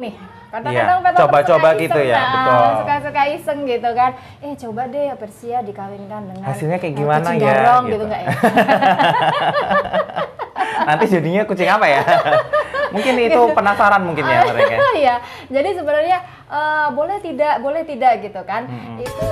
Nih, kadang-kadang coba-coba suka gitu iseng, ya, betul. Suka-suka iseng gitu kan. Coba deh Persia dikawinkan dengan hasilnya kayak gimana kucing ya? garong gitu nggak ya? Nanti jadinya kucing apa ya? Mungkin itu penasaran mungkin ya mereka. Iya, jadi sebenarnya boleh tidak gitu kan? Itu.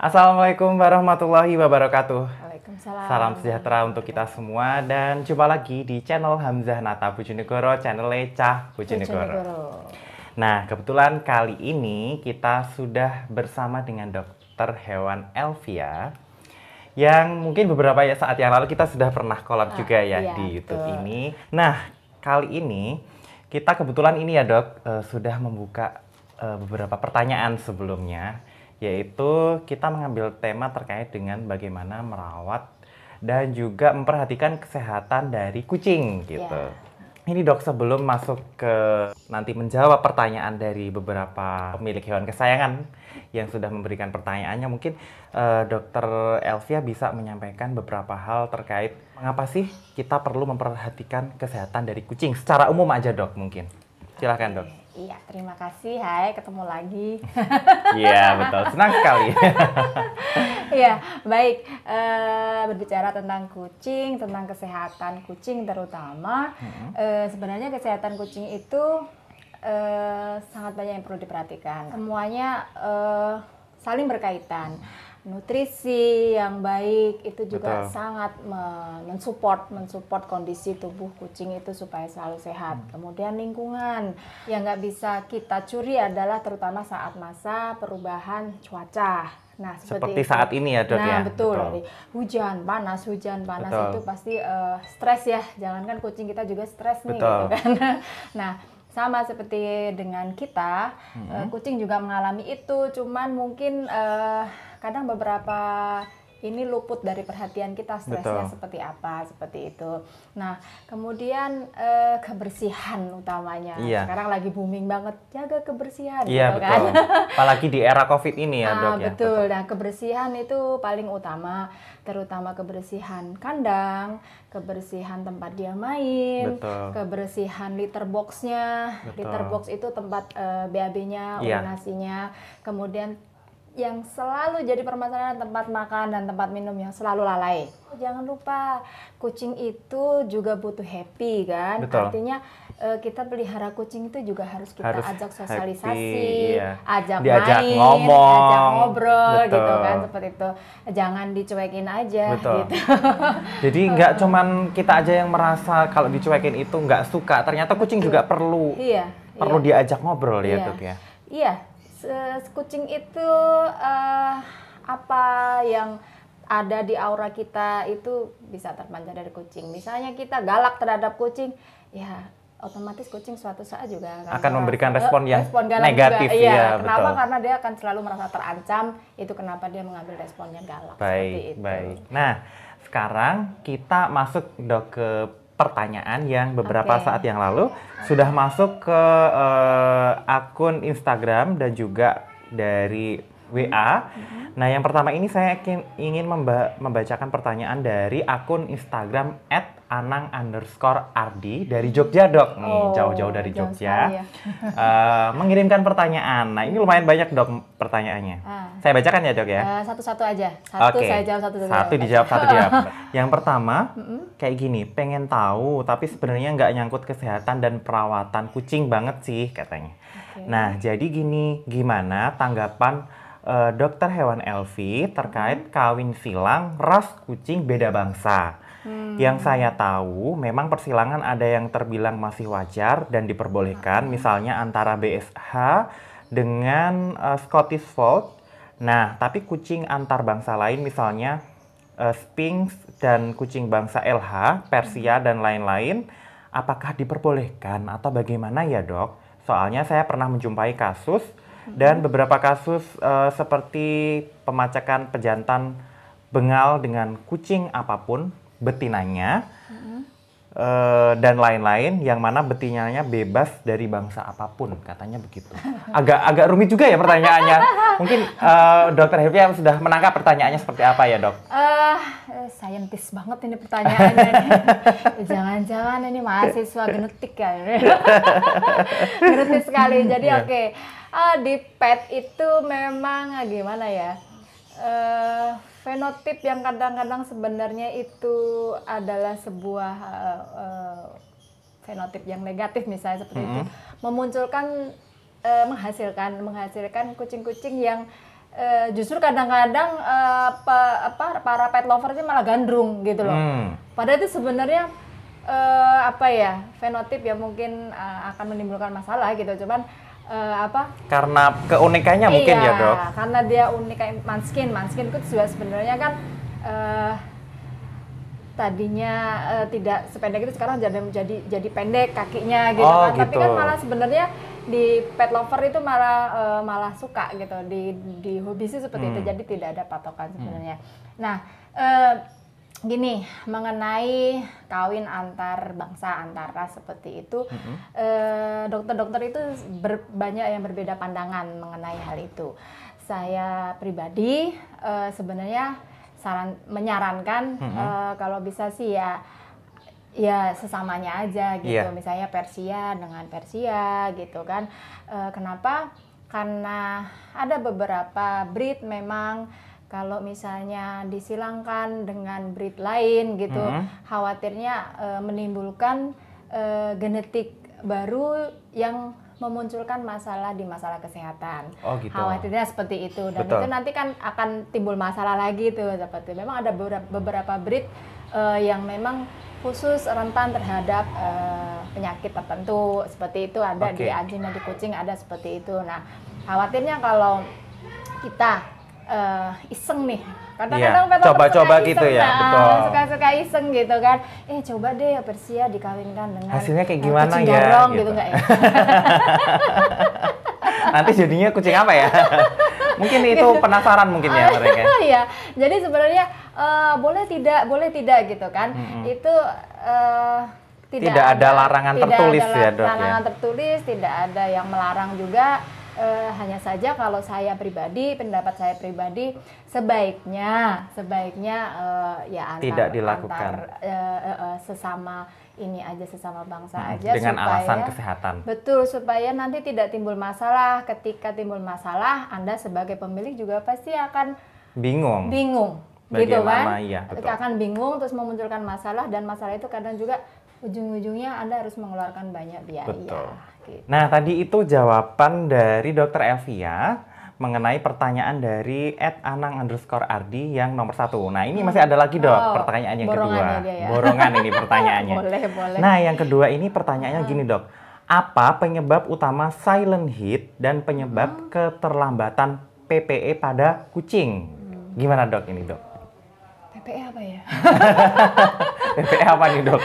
Assalamualaikum warahmatullahi wabarakatuh. Waalaikumsalam. Salam sejahtera untuk kita semua dan jumpa lagi di channel Hamzah Nata Bojonegoro, channel Cah Bojonegoro. Nah, kebetulan kali ini kita sudah bersama dengan dokter hewan Elvia yang mungkin beberapa saat yang lalu kita sudah pernah collab juga ya iya, di YouTube betul. ini. Nah, kali ini kita kebetulan ini ya dok sudah membuka beberapa pertanyaan sebelumnya, yaitu kita mengambil tema terkait dengan bagaimana merawat dan juga memperhatikan kesehatan dari kucing gitu. Ini dok, sebelum masuk ke nanti menjawab pertanyaan dari beberapa pemilik hewan kesayangan yang sudah memberikan pertanyaannya, mungkin dokter Elvia bisa menyampaikan beberapa hal terkait mengapa sih kita perlu memperhatikan kesehatan dari kucing secara umum aja dok mungkin. Silahkan dok. Iya, terima kasih. Hai, ketemu lagi. Iya, betul. Senang sekali. Iya, baik. Berbicara tentang kucing, tentang kesehatan kucing terutama, sebenarnya kesehatan kucing itu sangat banyak yang perlu diperhatikan. Semuanya saling berkaitan. Nutrisi yang baik itu juga sangat mensupport kondisi tubuh kucing itu supaya selalu sehat. Kemudian lingkungan yang nggak bisa kita curi adalah terutama saat masa perubahan cuaca. Nah, seperti saat ini ya dok ya. Nah, betul. Hujan panas itu pasti stres ya. Jangankan kucing, kita juga stres nih gitu kan. Nah, sama seperti dengan kita, kucing juga mengalami itu, cuman mungkin kadang beberapa ini luput dari perhatian kita, stresnya seperti apa, seperti itu. Nah, kemudian kebersihan utamanya. Sekarang lagi booming banget, jaga kebersihan gitu kan. Apalagi di era COVID ini ya dok ya. Betul, nah kebersihan itu paling utama, terutama kebersihan kandang, kebersihan tempat dia main, kebersihan litter box-nya. Litter box itu tempat BAB-nya, urinasinya, kemudian yang selalu jadi permasalahan tempat makan dan tempat minum yang selalu lalai. Jangan lupa kucing itu juga butuh happy kan. Artinya kita pelihara kucing itu juga harus kita ajak sosialisasi, diajak main, ngomong, ajak ngobrol gitu kan, seperti itu. Jangan dicuekin aja gitu. Jadi nggak cuman kita aja yang merasa kalau dicuekin itu nggak suka, ternyata kucing juga perlu diajak ngobrol ya dok ya. Iya. Kucing itu apa yang ada di aura kita itu bisa terpancar dari kucing. Misalnya kita galak terhadap kucing, ya otomatis kucing suatu saat juga akan memberikan respon yang negatif. Iya, kenapa? Karena dia akan selalu merasa terancam. Itu kenapa dia mengambil responnya galak. Baik, baik. Nah, sekarang kita masuk dok ke pertanyaan yang beberapa saat yang lalu sudah masuk ke akun Instagram dan juga dari WA. Nah, yang pertama ini saya ingin membacakan pertanyaan dari akun Instagram @anang_ardi dari Jogja dok. Nih, jauh-jauh dari Jogja. Mengirimkan pertanyaan. Nah, ini lumayan banyak dok pertanyaannya. Saya bacakan ya dok ya? Satu-satu aja. Satu saya jawab, satu dijawab, satu dijawab. Yang pertama, kayak gini, pengen tahu tapi sebenarnya nggak nyangkut kesehatan dan perawatan kucing banget sih katanya. Nah, jadi gini, gimana tanggapan dokter hewan Elvi terkait kawin silang ras kucing beda bangsa? Yang saya tahu, memang persilangan ada yang terbilang masih wajar dan diperbolehkan, misalnya antara BSH dengan Scottish Fold. Nah, tapi kucing antar bangsa lain, misalnya Sphinx dan kucing bangsa LH, Persia dan lain-lain, apakah diperbolehkan atau bagaimana ya dok? Soalnya saya pernah menjumpai kasus dan beberapa kasus seperti pemacakan pejantan bengal dengan kucing apapun betinanya dan lain-lain, yang mana betinanya bebas dari bangsa apapun, katanya begitu. Agak rumit juga ya pertanyaannya. Mungkin Dokter Helvia sudah menangkap pertanyaannya seperti apa ya, Dok? Saintis banget ini pertanyaannya. Jangan-jangan ini mahasiswa genetik ya. Genetik sekali. Jadi oke. Di pet itu memang gimana ya? Fenotip yang kadang-kadang sebenarnya itu adalah sebuah fenotip yang negatif, misalnya seperti itu, memunculkan menghasilkan kucing-kucing yang justru kadang-kadang para pet lover itu malah gandrung gitu loh. Padahal itu sebenarnya fenotip yang mungkin akan menimbulkan masalah gitu, cuman karena keunikannya mungkin ya, Dok? Karena dia unik kayak Manskin itu juga sebenarnya kan tadinya tidak sependek itu, sekarang jadi pendek kakinya gitu kan. Gitu. Tapi kan malah sebenarnya di pet lover itu malah suka gitu, di hobi sih seperti itu, jadi tidak ada patokan sebenarnya. Nah, gini, mengenai kawin antar bangsa, antar ras seperti itu, dokter-dokter itu banyak yang berbeda pandangan mengenai hal itu. Saya pribadi sebenarnya menyarankan kalau bisa sih ya sesamanya aja gitu. Misalnya Persia dengan Persia gitu kan. Kenapa? Karena ada beberapa breed memang kalau misalnya disilangkan dengan breed lain gitu, khawatirnya menimbulkan genetik baru yang memunculkan masalah kesehatan. Gitu. Khawatirnya seperti itu, dan itu nanti kan akan timbul masalah lagi tuh. Seperti memang ada beberapa breed yang memang khusus rentan terhadap penyakit tertentu seperti itu, ada di anjing dan di kucing ada seperti itu. Nah, khawatirnya kalau kita iseng nih, kadang-kadang coba-coba gitu ya, betul. Suka-suka iseng gitu kan, coba deh Persia dikawinkan dengan hasilnya kayak gimana kucing ya garong gitu nggak ya? Nanti jadinya kucing apa ya? Mungkin itu penasaran mungkin ya mereka. Iya, jadi sebenarnya boleh tidak gitu kan. Itu tidak ada larangan tertulis ya, Dok, larangan tertulis, tidak ada yang melarang juga. Hanya saja kalau pendapat saya pribadi, sebaiknya ya tidak dilakukan sesama bangsa aja, dengan supaya, alasan kesehatan. Betul, supaya nanti tidak timbul masalah. Ketika timbul masalah, Anda sebagai pemilik juga pasti akan bingung gitu kan? Iya, betul. Akan bingung, terus memunculkan masalah, dan masalah itu kadang juga ujung-ujungnya Anda harus mengeluarkan banyak biaya. Betul. Gitu. Nah, tadi itu jawaban dari Dokter Elvia mengenai pertanyaan dari @anang_ardi yang nomor 1. Nah, ini masih ada lagi, Dok, pertanyaan yang kedua. Ya. Borongan ini pertanyaannya. Boleh. Nah, yang kedua ini pertanyaannya gini, Dok. Apa penyebab utama silent hit dan penyebab keterlambatan PPE pada kucing? Gimana, Dok, ini, Dok? PPE apa ya? PPE apa nih, Dok?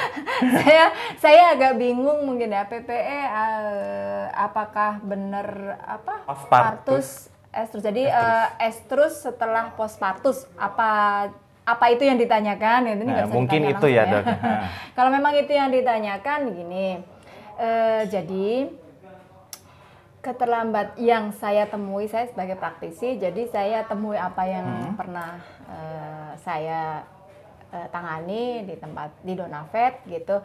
saya agak bingung mungkin ya. PPE apakah benar postpartus estrus? Jadi estrus setelah postpartus, apa itu yang ditanyakan? Ini nggak bisa mungkin ditanya itu ya, langsung, Dok. Kalau memang itu yang ditanyakan, gini. Jadi keterlambat yang saya temui, saya sebagai praktisi, jadi saya temui apa yang pernah saya tangani di Donavet gitu.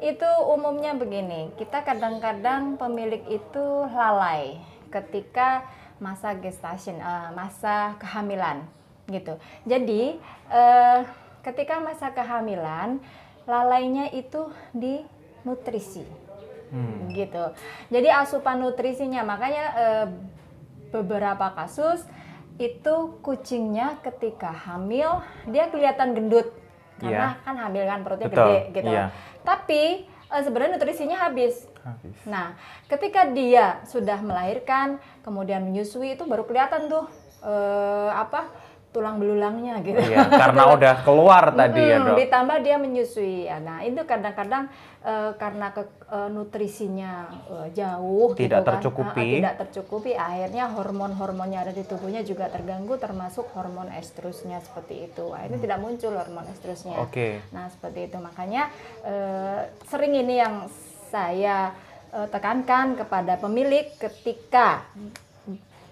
Itu umumnya begini, kita kadang-kadang pemilik itu lalai ketika masa gestation, masa kehamilan gitu. Jadi ketika masa kehamilan, lalainya itu di nutrisi. Gitu. Jadi asupan nutrisinya, makanya beberapa kasus itu kucingnya ketika hamil dia kelihatan gendut karena kan hamil kan, perutnya gede gitu. Tapi sebenarnya nutrisinya habis. Nah, ketika dia sudah melahirkan kemudian menyusui, itu baru kelihatan tuh tulang belulangnya gitu. Iya, karena udah keluar tadi ya dok. Ditambah dia menyusui. Ya, nah itu kadang-kadang karena nutrisinya jauh, tidak gitu kan, tercukupi. tidak tercukupi, akhirnya hormon-hormonnya ada di tubuhnya juga terganggu, termasuk hormon estrusnya seperti itu. Akhirnya tidak muncul hormon estrusnya. Nah seperti itu, makanya sering ini yang saya tekankan kepada pemilik ketika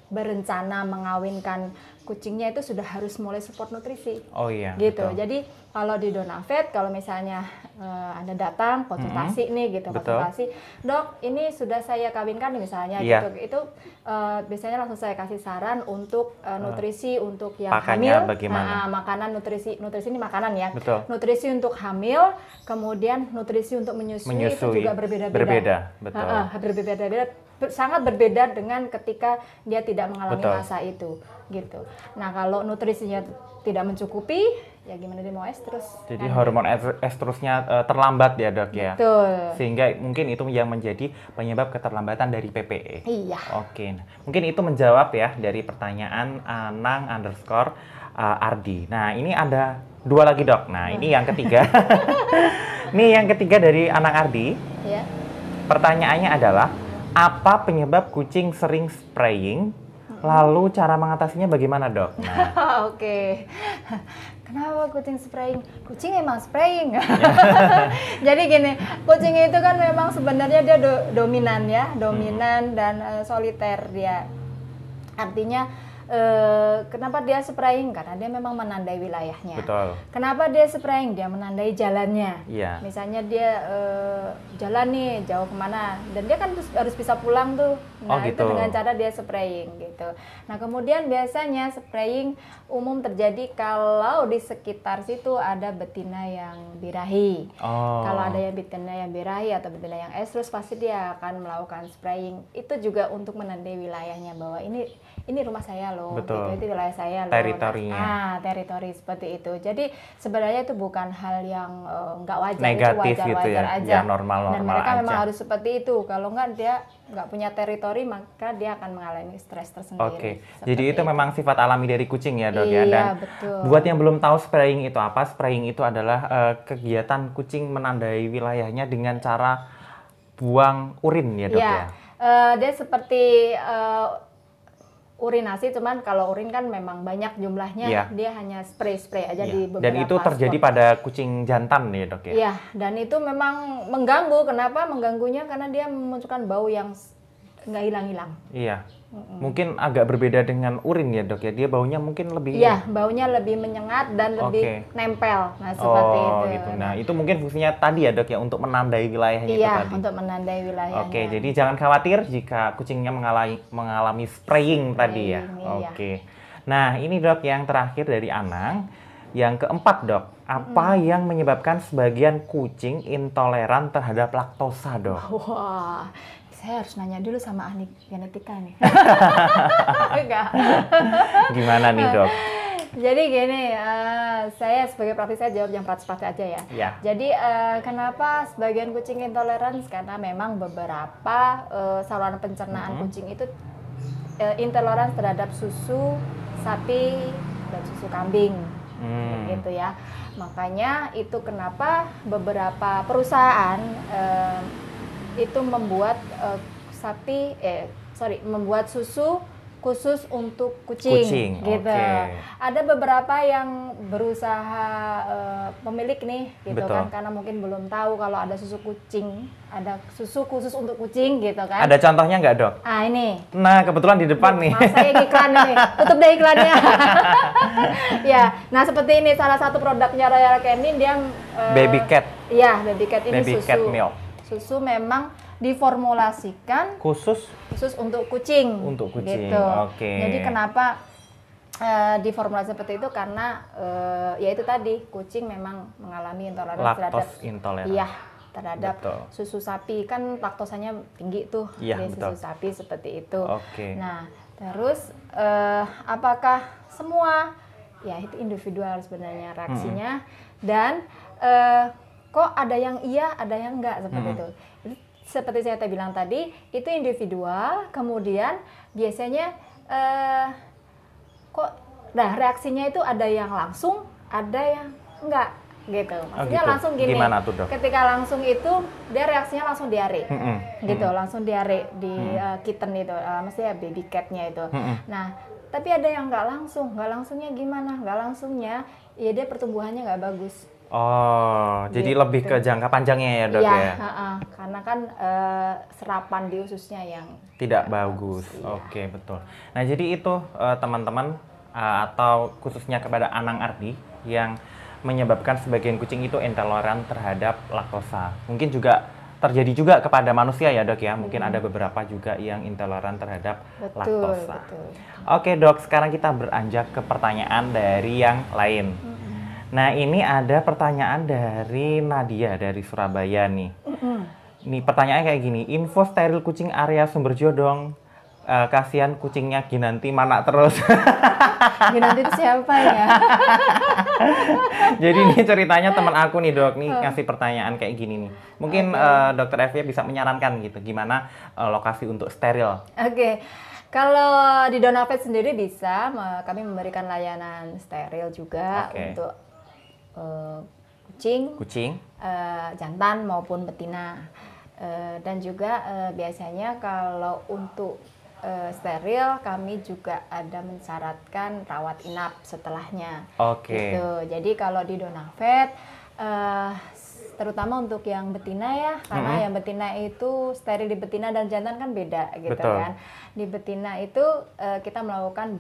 berencana mengawinkan kucingnya itu sudah harus mulai support nutrisi. Oh iya. Gitu. Betul. Jadi kalau di Donavet, kalau misalnya Anda datang konsultasi nih gitu, konsultasi, dok ini sudah saya kawinkan misalnya gitu, itu biasanya langsung saya kasih saran untuk nutrisi untuk yang hamil. Bagaimana? Makanan nutrisi ini makanan ya. Betul. Nutrisi untuk hamil, kemudian nutrisi untuk menyusui. Itu juga berbeda-beda. Betul. Berbeda-beda. Sangat berbeda dengan ketika dia tidak mengalami masa itu gitu. Nah kalau nutrisinya tidak mencukupi, ya gimana dia mau estrus? Jadi hormon estrusnya terlambat ya dok ya. Betul. Sehingga mungkin itu yang menjadi penyebab keterlambatan dari PPE. Iya. Oke, mungkin itu menjawab ya dari pertanyaan Anang_Ardi. Nah ini ada 2 lagi dok. Nah ini yang ketiga. Ini yang ketiga dari Anang Ardi. Ya. Pertanyaannya adalah, apa penyebab kucing sering spraying? Lalu cara mengatasinya bagaimana dok? Nah. Oke. Kenapa kucing spraying? Kucing emang spraying. Jadi gini, kucing itu kan memang sebenarnya dia dominan ya, dominan dan soliter dia. Artinya kenapa dia spraying? Karena dia memang menandai wilayahnya. Betul. Kenapa dia spraying? Dia menandai jalannya. Iya. Misalnya dia jalan nih jauh kemana, dan dia kan harus bisa pulang tuh. Nah itu dengan cara dia spraying gitu. Nah kemudian biasanya spraying umum terjadi kalau di sekitar situ ada betina yang birahi. Kalau ada yang betina yang birahi atau betina yang estrus, pasti dia akan melakukan spraying. Itu juga untuk menandai wilayahnya bahwa ini rumah saya loh, betul. Gitu, itu wilayah saya loh. Teritorinya. Teritori seperti itu. Jadi sebenarnya itu bukan hal yang nggak wajar, negatif itu wajar, gitu wajar ya, aja. ya normal Dan mereka aja. memang harus seperti itu. Kalau nggak dia nggak punya teritori, maka dia akan mengalami stres tersendiri. Jadi itu memang sifat alami dari kucing ya dok ya. Iya, Dan betul. buat yang belum tahu spraying itu apa, spraying itu adalah kegiatan kucing menandai wilayahnya dengan cara buang urin ya dok ya. Dia seperti urinasi, cuman kalau urin kan memang banyak jumlahnya, dia hanya spray aja di beberapa dan itu terjadi spot. pada kucing jantan ya dok ya? Iya, dan itu memang mengganggu. Kenapa mengganggunya? Karena dia memunculkan bau yang nggak hilang-hilang. Iya, mungkin agak berbeda dengan urin ya dok ya, dia baunya mungkin lebih... Iya, baunya lebih menyengat dan lebih nempel, nah seperti itu. Gitu. Nah itu mungkin fungsinya tadi ya dok ya, untuk menandai wilayahnya itu tadi. Iya, untuk menandai wilayahnya. Jadi jangan khawatir jika kucingnya mengalami spraying tadi ya. Nah ini dok yang terakhir dari Anang. Yang keempat dok, apa yang menyebabkan sebagian kucing intoleran terhadap laktosa dok? Wah, saya harus nanya dulu sama ahli genetika nih. Enggak. Gimana nih dok? Jadi gini, saya sebagai praktisi, saya jawab yang praktis aja ya. Jadi kenapa sebagian kucing intoleran? Karena memang beberapa saluran pencernaan kucing itu intoleran terhadap susu sapi dan susu kambing. Gitu ya. Makanya itu kenapa beberapa perusahaan itu membuat membuat susu khusus untuk kucing gitu. Ada beberapa yang berusaha pemilik nih gitu kan, karena mungkin belum tahu kalau ada susu kucing, ada susu khusus untuk kucing gitu kan. Ada contohnya nggak dok? Ini. Nah kebetulan di depan nih. Saya iklan nih, tutup deh iklannya. Ya, nah seperti ini salah satu produknya Royal Canin, dia Baby Cat. Iya, Baby Cat ini Baby susu. Cat milk. Susu memang diformulasikan khusus untuk kucing. Untuk kucing. Gitu. Jadi kenapa diformulasi seperti itu? Karena ya itu tadi, kucing memang mengalami intoleransi terhadap susu sapi. Kan laktosanya tinggi tuh di susu sapi seperti itu. Nah, terus apakah semua? Ya itu individual sebenarnya reaksinya. Dan kok ada yang iya, ada yang enggak seperti itu. Seperti saya bilang tadi, itu individual. Kemudian biasanya kok Nah, reaksinya itu ada yang langsung, ada yang enggak gitu. Maksudnya gitu. langsung gini. Gimana tuh, Dok? Ketika langsung itu dia reaksinya langsung diare. Gitu, langsung diare di kitten itu, maksudnya baby catnya itu. Nah, tapi ada yang nggak langsung. Nggak langsungnya gimana? Nggak langsungnya ya dia pertumbuhannya nggak bagus. Oh, jadi Gitu. lebih ke jangka panjangnya ya, Dok Iya, ya? karena kan serapan di ususnya yang Tidak nggak bagus. iya. Oke, betul. Nah, jadi itu teman-teman atau khususnya kepada Anang Ardi yang menyebabkan sebagian kucing itu intoleran terhadap laktosa. Mungkin juga terjadi juga kepada manusia ya, Dok ya. Mungkin ada beberapa juga yang intoleran terhadap laktosa. Betul. Oke, Dok, sekarang kita beranjak ke pertanyaan dari yang lain. Nah, ini ada pertanyaan dari Nadia dari Surabaya nih. Nih, pertanyaannya kayak gini. Info steril kucing area Sumberjo dong. Kasihan kucingnya Ginanti mana terus. Ginanti itu siapa ya? Jadi ini ceritanya teman aku nih, Dok. Nih ngasih pertanyaan kayak gini nih. Mungkin Dokter Evia bisa menyarankan gitu. Gimana lokasi untuk steril? Oke. Kalau di Donavet sendiri bisa, kami memberikan layanan steril juga untuk kucing, jantan maupun betina. Dan juga biasanya kalau untuk steril kami juga ada mensyaratkan rawat inap setelahnya. Gitu. Jadi kalau di Donavet terutama untuk yang betina ya, karena yang betina itu steril di betina dan jantan kan beda gitu. Betul. Kan. Di betina itu kita melakukan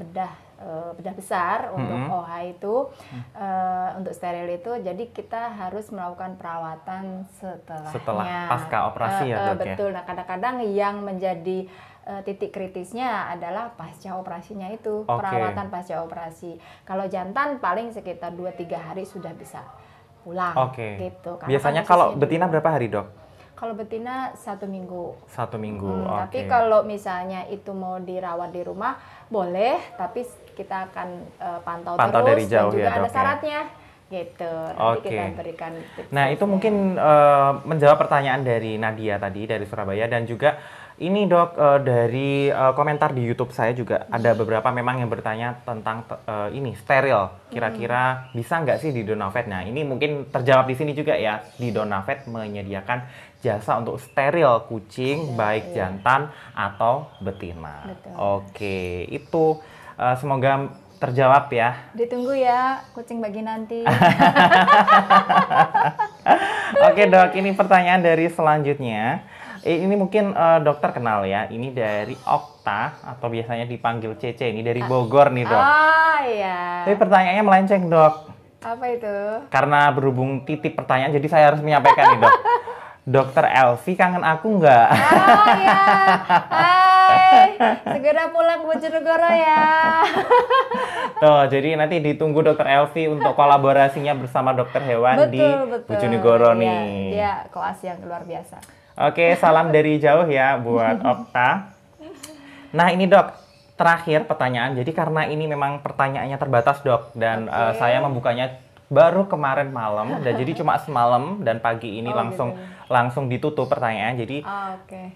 bedah besar untuk OH itu, untuk steril itu. Jadi kita harus melakukan perawatan setelahnya. Setelah pasca operasi ya, Dok? Betul. Nah, kadang-kadang yang menjadi titik kritisnya adalah pasca operasinya itu, perawatan pasca operasi. Kalau jantan paling sekitar 2-3 hari sudah bisa pulang. Gitu. Biasanya kalau betina berapa hari, Dok? Kalau betina 1 minggu. 1 minggu. Tapi kalau misalnya itu mau dirawat di rumah boleh, tapi kita akan pantau terus dari jauh dan juga ya, ada Dok, syaratnya. Gitu. Nanti kita berikan tips. Nah, itu mungkin menjawab pertanyaan dari Nadia tadi dari Surabaya, dan juga ini, Dok, dari komentar di YouTube saya juga ada beberapa memang yang bertanya tentang ini steril. Kira-kira bisa nggak sih di Donavet? Nah, ini mungkin terjawab di sini juga ya. Di Donavet menyediakan jasa untuk steril kucing, baik jantan atau betina. Oke, itu semoga terjawab ya. Ditunggu ya kucing bagi nanti. Oke, Dok, ini pertanyaan dari selanjutnya. Ini mungkin dokter kenal ya. Ini dari Okta atau biasanya dipanggil Cece. Ini dari Bogor nih, Dok. Oh iya. Tapi pertanyaannya melenceng, Dok. Apa itu? Karena berhubung titip pertanyaan, jadi saya harus menyampaikan nih, Dok. Dokter Elvi kangen aku nggak? Oh iya. Hai. Segera pulang ke Bojonegoro ya. Tuh, jadi nanti ditunggu Dokter Elvi untuk kolaborasinya bersama Dokter Hewan di Bojonegoro nih. Dia kelas yang luar biasa. Oke, salam dari jauh ya buat Okta. Nah, ini, Dok, terakhir pertanyaan. Jadi karena ini memang pertanyaannya terbatas, Dok, dan saya membukanya baru kemarin malam, dan jadi cuma semalam dan pagi ini langsung ditutup pertanyaan. Jadi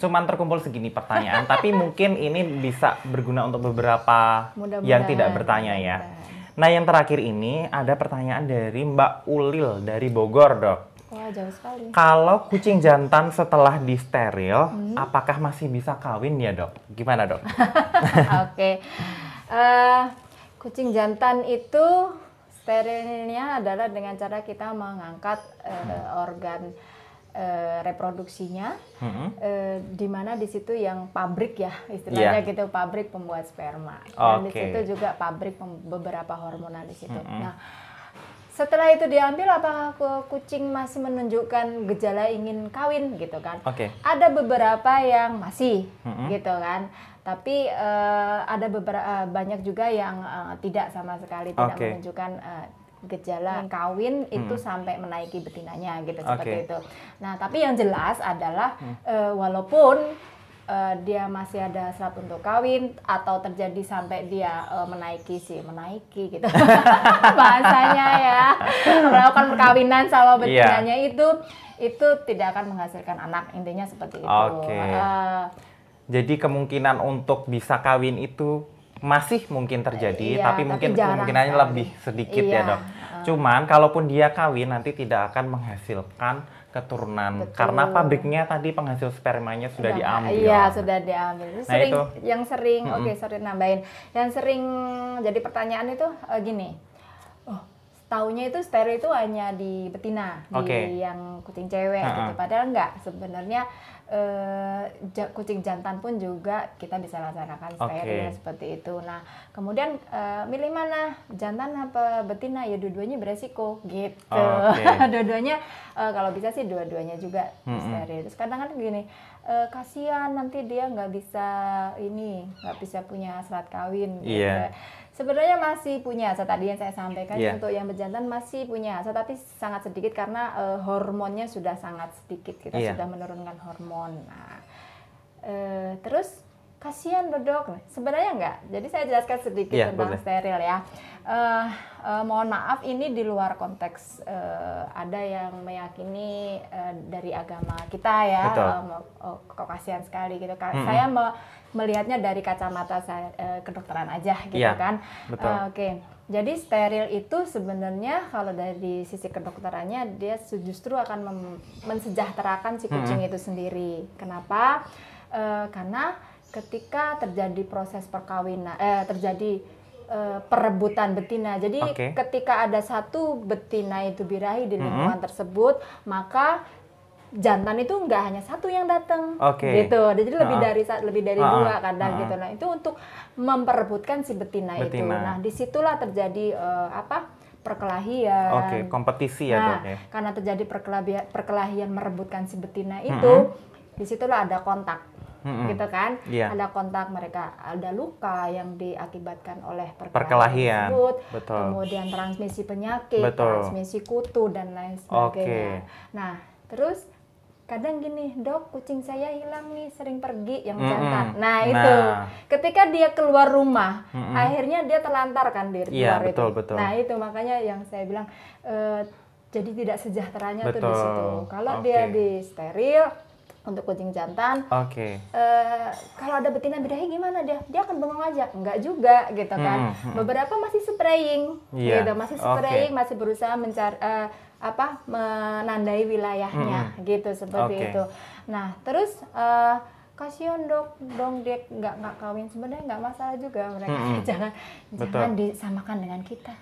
cuman terkumpul segini pertanyaan, tapi mungkin ini bisa berguna untuk beberapa yang tidak bertanya ya. Nah, yang terakhir ini ada pertanyaan dari Mbak Ulil dari Bogor, Dok. Wah, jauh sekali. Kalau kucing jantan setelah di steril, apakah masih bisa kawin ya, Dok? Gimana, Dok? Oke. Kucing jantan itu sterilnya adalah dengan cara kita mengangkat organ reproduksinya, di mana di situ yang pabrik ya, istilahnya gitu, pabrik pembuat sperma. Dan di situ juga pabrik beberapa hormonal di situ. Nah, setelah itu diambil, apakah kucing masih menunjukkan gejala ingin kawin gitu kan? Ada beberapa yang masih gitu kan, tapi ada banyak juga yang tidak sama sekali, tidak menunjukkan gejala kawin itu sampai menaiki betinanya gitu, seperti itu. Nah, tapi yang jelas adalah walaupun dia masih ada syarat untuk kawin atau terjadi sampai dia menaiki gitu bahasanya ya, melakukan perkawinan sama betinanya, itu tidak akan menghasilkan anak, intinya seperti itu. Jadi kemungkinan untuk bisa kawin itu masih mungkin terjadi, Iya, tapi mungkin jarang kemungkinannya sekali. lebih sedikit Iya, ya dok. Cuman kalaupun dia kawin nanti tidak akan menghasilkan keturunan betul. karena pabriknya tadi penghasil spermanya sudah diambil. Iya, sudah diambil. Nah, itu. Yang sering, oke, sorry nambahin. Yang sering jadi pertanyaan itu gini. Oh, taunya itu steril itu hanya di betina, di yang kucing cewek gitu. Padahal enggak, sebenarnya kucing jantan pun juga kita bisa laksanakan steril seperti itu. Nah, kemudian milih mana, jantan apa betina? Ya dua-duanya beresiko gitu. Dua-duanya kalau bisa sih dua-duanya juga steril. Terus kadang-kadang gini, kasihan nanti dia nggak bisa punya serat kawin. Gitu. Sebenarnya masih punya asa tadi yang saya sampaikan untuk yang berjantan masih punya asa, tapi sangat sedikit karena hormonnya sudah sangat sedikit, kita sudah menurunkan hormon. Nah, terus kasihan dok, sebenarnya enggak. Jadi saya jelaskan sedikit tentang steril ya. Mohon maaf ini di luar konteks ada yang meyakini dari agama kita ya, kok kasihan sekali gitu. Saya melihatnya dari kacamata saya kedokteran aja gitu kan. Oke. Jadi steril itu sebenarnya kalau dari sisi kedokterannya dia justru akan mensejahterakan si kucing itu sendiri. Kenapa? Karena ketika terjadi proses perkawinan, terjadi perebutan betina. Jadi ketika ada satu betina itu birahi di lingkungan tersebut, maka jantan itu nggak hanya satu yang datang, gitu. Jadi lebih dari dua kadang gitu. Nah itu untuk memperebutkan si betina itu. Nah disitulah terjadi perkelahian. Kompetisi ya dok ya. Karena terjadi perkelahian merebutkan si betina itu, disitulah ada kontak. Gitu kan, ada kontak, mereka ada luka yang diakibatkan oleh perkelahian tersebut, kemudian transmisi penyakit, transmisi kutu dan lain sebagainya. Nah terus kadang gini, dok kucing saya hilang nih, sering pergi yang jantan. Nah itu ketika dia keluar rumah, akhirnya dia terlantar kan di luar itu. Nah itu makanya yang saya bilang jadi tidak sejahteranya tuh di situ. Kalau dia di steril untuk kucing jantan, kalau ada betina birahi gimana dia akan bengong aja? Enggak juga gitu kan. Beberapa masih spraying, gitu, masih spraying, masih berusaha mencari menandai wilayahnya, gitu seperti itu. Nah terus kasihan dong dia nggak kawin, sebenarnya nggak masalah juga mereka. Jangan disamakan dengan kita.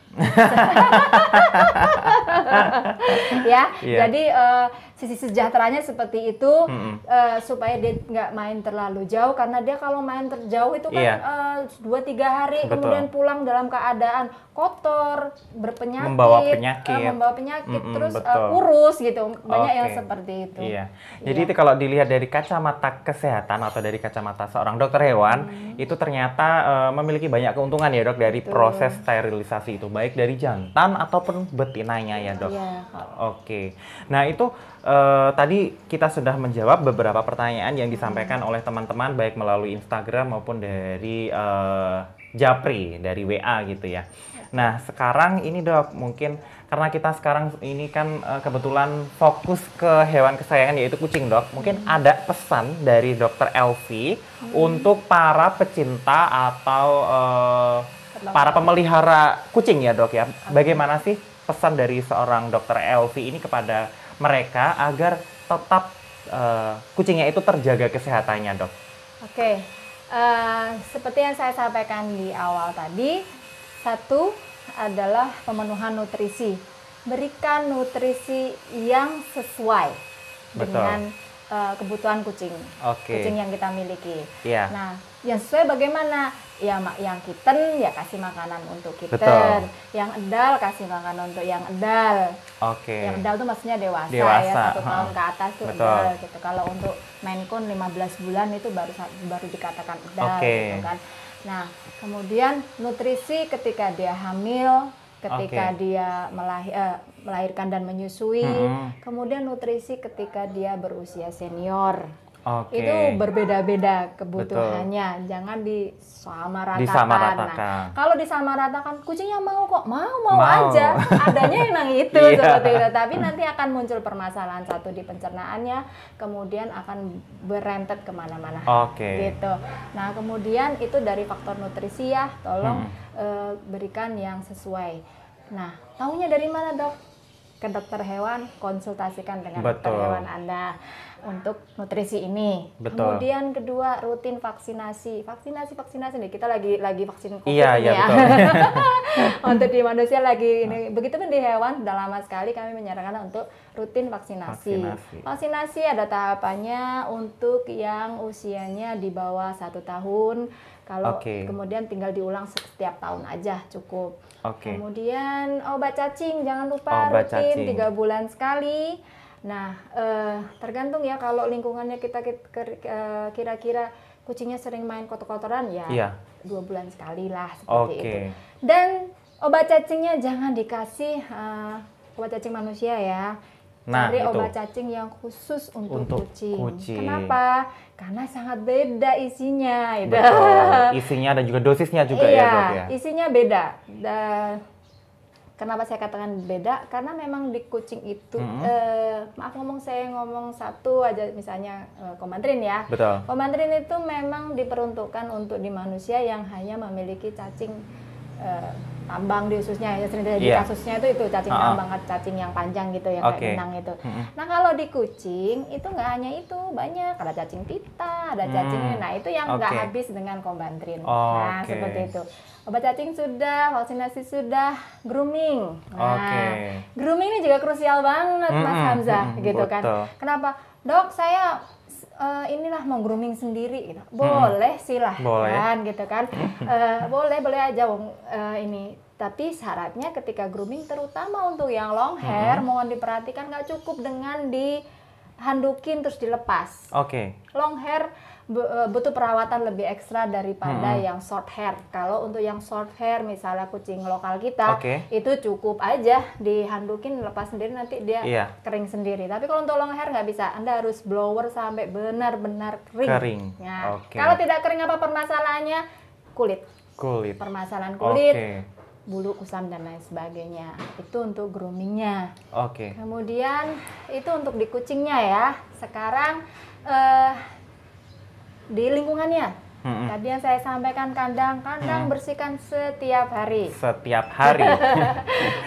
Jadi sisi sejahteranya seperti itu, supaya dia nggak main terlalu jauh, karena dia kalau main terjauh itu kan 2-3 hari kemudian pulang dalam keadaan kotor, membawa penyakit terus kurus gitu, banyak yang seperti itu. Jadi itu kalau dilihat dari kacamata kesehatan atau dari kacamata seorang dokter hewan, itu ternyata memiliki banyak keuntungan ya dok dari proses sterilisasi itu, baik dari jantan ataupun betinanya ya dok. Nah itu tadi kita sudah menjawab beberapa pertanyaan yang disampaikan oleh teman-teman baik melalui Instagram maupun dari Japri, dari WA gitu ya. Nah sekarang ini dok, mungkin karena kita sekarang ini kan kebetulan fokus ke hewan kesayangan yaitu kucing dok, mungkin ada pesan dari dokter Elvi untuk para pecinta atau para pemelihara kucing ya dok ya. Bagaimana sih pesan dari seorang dokter Elvi ini kepada mereka agar tetap kucingnya itu terjaga kesehatannya dok? Seperti yang saya sampaikan di awal tadi, satu adalah pemenuhan nutrisi. Berikan nutrisi yang sesuai dengan kebutuhan kucing, kucing yang kita miliki. Nah, yang sesuai bagaimana? Ya, yang kitten ya kasih makanan untuk kitten, yang edal kasih makanan untuk yang edal. Yang edal itu maksudnya dewasa. Ya, 1 tahun ke atas itu edal gitu. Kalau untuk Maine Coon 15 bulan itu baru dikatakan edal gitu kan. Nah, kemudian nutrisi ketika dia hamil, ketika dia melahirkan dan menyusui, kemudian nutrisi ketika dia berusia senior. Oke. Itu berbeda-beda kebutuhannya, jangan disamaratakan. Disamaratakan. Nah, kalau disamaratakan, kucingnya mau kok, mau Mau. aja, adanya yang itu Iya. seperti itu. Tapi nanti akan muncul permasalahan, satu di pencernaannya, kemudian akan berentet kemana-mana. Oke. Gitu. Nah, kemudian itu dari faktor nutrisi ya, tolong berikan yang sesuai. Nah, taunya dari mana, Dok? Ke dokter hewan, konsultasikan dengan dokter Betul. hewan Anda untuk nutrisi ini. Betul. Kemudian kedua, rutin vaksinasi nih, kita lagi vaksin COVID Iya, ini iya, ya. betul. Untuk di manusia lagi ini, begitu pun di hewan sudah lama sekali kami menyarankan untuk rutin vaksinasi. Vaksinasi ada tahapannya untuk yang usianya di bawah 1 tahun. Kalau kemudian tinggal diulang setiap tahun aja cukup. Kemudian obat cacing jangan lupa rutin 3 bulan sekali. Nah, tergantung ya, kalau lingkungannya kita kira-kira kucingnya sering main kotor-kotoran ya 2 bulan sekali lah seperti itu. Dan obat cacingnya jangan dikasih obat cacing manusia ya. Cari obat cacing yang khusus untuk kucing. Kenapa? Karena sangat beda isinya. Betul. Isinya dan juga dosisnya juga ya, Dok ya. Isinya beda. Kenapa saya katakan beda? Karena memang di kucing itu, maaf saya ngomong satu aja, misalnya Komandrin ya. Betul. Komandrin itu memang diperuntukkan untuk di manusia yang hanya memiliki cacing tambang di ususnya ya, sering terjadi kasusnya itu cacing tambang, cacing yang panjang gitu yang kayak benang itu. Nah, kalau di kucing itu nggak hanya itu, banyak, ada cacing pita, ada cacing ini. Nah, itu yang nggak habis dengan Komandrin. Nah, seperti itu. Obat cacing sudah, vaksinasi sudah, grooming. Nah, grooming ini juga krusial banget, Mas Hamzah, gitu kan. Kenapa? Dok, saya inilah mau grooming sendiri gitu. Boleh silahkan gitu kan. Boleh aja ini. Tapi syaratnya ketika grooming, terutama untuk yang long hair, mohon diperhatikan, nggak cukup dengan dihandukin terus dilepas. Long hair butuh perawatan lebih ekstra daripada yang short hair. Kalau untuk yang short hair, misalnya kucing lokal kita, itu cukup aja dihandukin, lepas sendiri, nanti dia kering sendiri. Tapi kalau untuk long hair nggak bisa, Anda harus blower sampai benar-benar kering. Nah, kalau tidak kering, apa permasalahannya? Kulit. Permasalahan kulit, bulu kusam dan lain sebagainya. Itu untuk groomingnya. Kemudian itu untuk di kucingnya ya. Sekarang di lingkungannya, tadi yang saya sampaikan, kandang bersihkan setiap hari.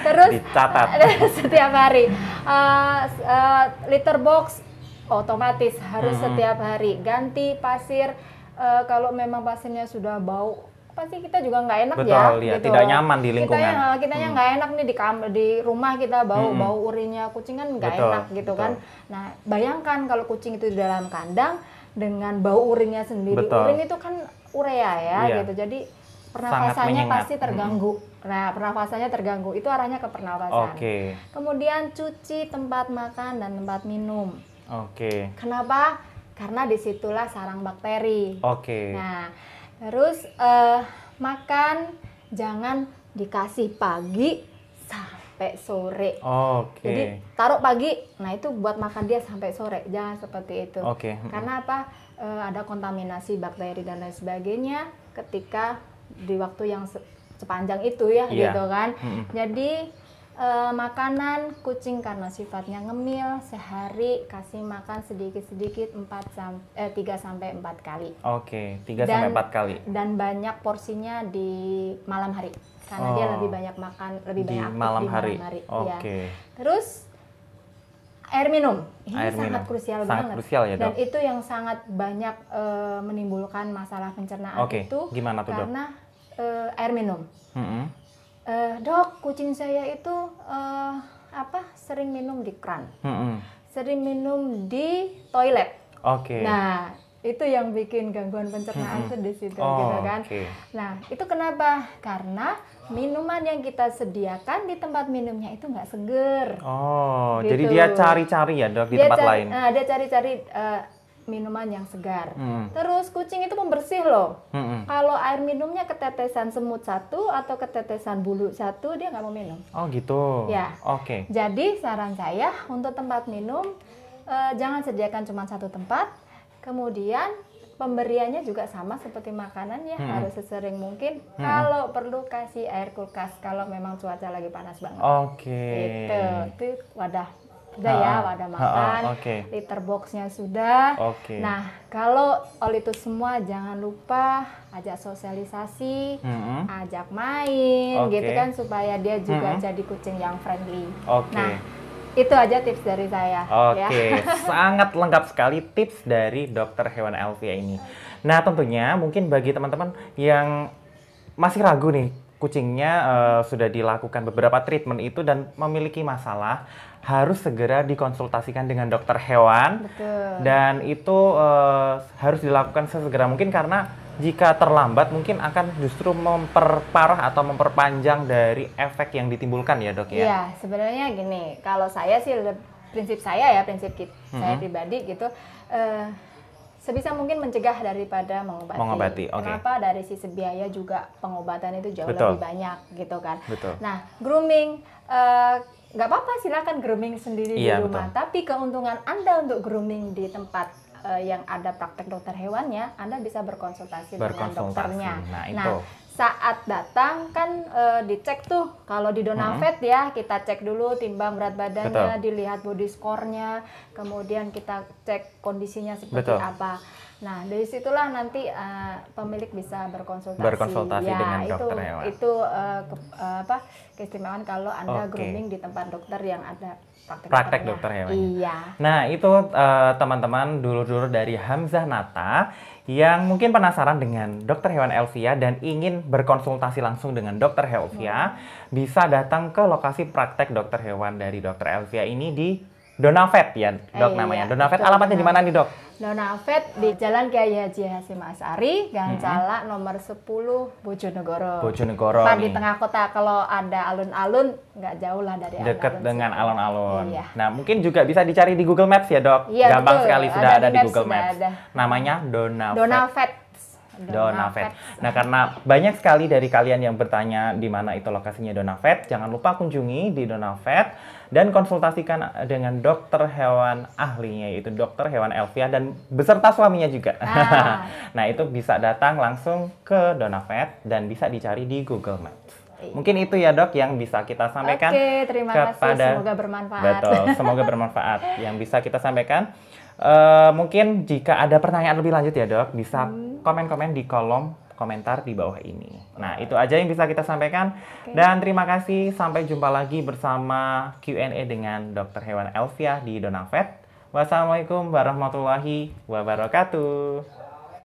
Terus dicatat setiap hari. Litter box otomatis harus setiap hari. Ganti pasir, kalau memang pasirnya sudah bau, pasti kita juga nggak enak. Gitu. Tidak nyaman di lingkungan. Kitanya nggak enak nih di rumah kita, bau urinnya kucing kan nggak enak gitu kan. Nah, bayangkan kalau kucing itu di dalam kandang dengan bau urinnya sendiri. Urin itu kan urea ya gitu. Jadi pernafasannya pasti terganggu. Nah, pernafasannya terganggu. Itu arahnya ke pernafasan. Kemudian cuci tempat makan dan tempat minum. Kenapa? Karena disitulah sarang bakteri. Nah, terus makan jangan dikasih pagi sampai sore. Jadi taruh pagi, nah itu buat makan dia sampai sore, jangan seperti itu. Karena apa? Ada kontaminasi bakteri dan lain sebagainya ketika di waktu yang sepanjang itu ya, gitu kan. Jadi makanan kucing karena sifatnya ngemil, sehari kasih makan sedikit-sedikit 3-4 kali. 3-4 kali. Dan banyak porsinya di malam hari. Karena dia lebih banyak makan, lebih banyak aktif malam di hari. malam hari. Ya. Terus air minum. Ini sangat krusial banget. Ya, Dok? Dan itu yang sangat banyak menimbulkan masalah pencernaan itu. Gimana tuh, Dok? Karena air minum. Dok, kucing saya itu sering minum di keran, sering minum di toilet. Nah, itu yang bikin gangguan pencernaan tuh di situ, gitu kan. Nah, itu kenapa? Karena minuman yang kita sediakan di tempat minumnya itu nggak seger. Gitu. Jadi dia cari-cari ya, Dok, di tempat lain. Dia cari-cari minuman yang segar. Terus kucing itu pembersih loh. Kalau air minumnya ketetesan semut satu atau ketetesan bulu satu, dia nggak mau minum. Gitu. Ya. Jadi saran saya untuk tempat minum, jangan sediakan cuma satu tempat. Kemudian pemberiannya juga sama seperti makanan ya, harus sesering mungkin. Kalau perlu kasih air kulkas kalau memang cuaca lagi panas banget. Oke. Itu wadah sudah ya, wadah makan, liter boxnya sudah. Nah, kalau all itu semua jangan lupa ajak sosialisasi, ajak main, gitu kan supaya dia juga jadi kucing yang friendly. Nah, itu aja tips dari saya. Oke, sangat lengkap sekali tips dari Dokter Hewan Elvia ini. Nah, tentunya mungkin bagi teman-teman yang masih ragu nih, kucingnya sudah dilakukan beberapa treatment itu dan memiliki masalah, harus segera dikonsultasikan dengan dokter hewan. Betul. Dan itu harus dilakukan sesegera mungkin, karena jika terlambat mungkin akan justru memperparah atau memperpanjang dari efek yang ditimbulkan ya dok ya? Iya, sebenarnya gini, kalau saya sih prinsip saya saya pribadi gitu, sebisa mungkin mencegah daripada mengobati. Kenapa? Dari sisi biaya juga pengobatan itu jauh lebih banyak gitu kan. Nah, grooming nggak apa-apa, silakan grooming sendiri di rumah. Tapi keuntungan Anda untuk grooming di tempat yang ada praktek dokter hewannya, Anda bisa berkonsultasi dengan dokternya. Nah, saat datang kan dicek tuh, kalau di Donavet ya kita cek dulu timbang berat badannya, dilihat body score-nya, kemudian kita cek kondisinya seperti apa. Nah, dari situlah nanti pemilik bisa berkonsultasi ya, dengan dokter hewan. Itu keistimewaan kalau Anda grooming di tempat dokter yang ada praktek dokter hewan. Iya. Nah, itu teman-teman dulur-dulur dari Hamzah Nata yang mungkin penasaran dengan Dokter Hewan Elvia dan ingin berkonsultasi langsung dengan Dokter Elvia, bisa datang ke lokasi praktek dokter hewan dari Dokter Elvia ini di Donavet ya, dok namanya. Donavet alamatnya di mana nih dok? Donavet di Jalan Kiai Haji Hasyim Asy'ari, Gang Cala nomor 10, Bojonegoro. Bojonegoro. Di tengah kota, kalau ada alun-alun nggak jauh lah dari alun-alun. Deket dengan alun-alun. Iya. Nah, mungkin juga bisa dicari di Google Maps ya dok. Iya, gampang betul. Sekali sudah ada di Google Maps. Namanya Donavet. Nah, karena banyak sekali dari kalian yang bertanya di mana itu lokasinya Donavet, jangan lupa kunjungi di Donavet dan konsultasikan dengan dokter hewan ahlinya, yaitu Dokter Hewan Elvia dan beserta suaminya juga. Nah, itu bisa datang langsung ke Donavet dan bisa dicari di Google Maps. Mungkin itu ya dok yang bisa kita sampaikan. Oke, terima kasih. Semoga bermanfaat. Betul, semoga bermanfaat yang bisa kita sampaikan. Mungkin jika ada pertanyaan lebih lanjut ya dok, bisa komen-komen di kolom komentar di bawah ini. Nah, itu aja yang bisa kita sampaikan. Dan terima kasih, sampai jumpa lagi bersama Q&A dengan Dokter Hewan Elvia di Donavet. Wassalamualaikum warahmatullahi wabarakatuh.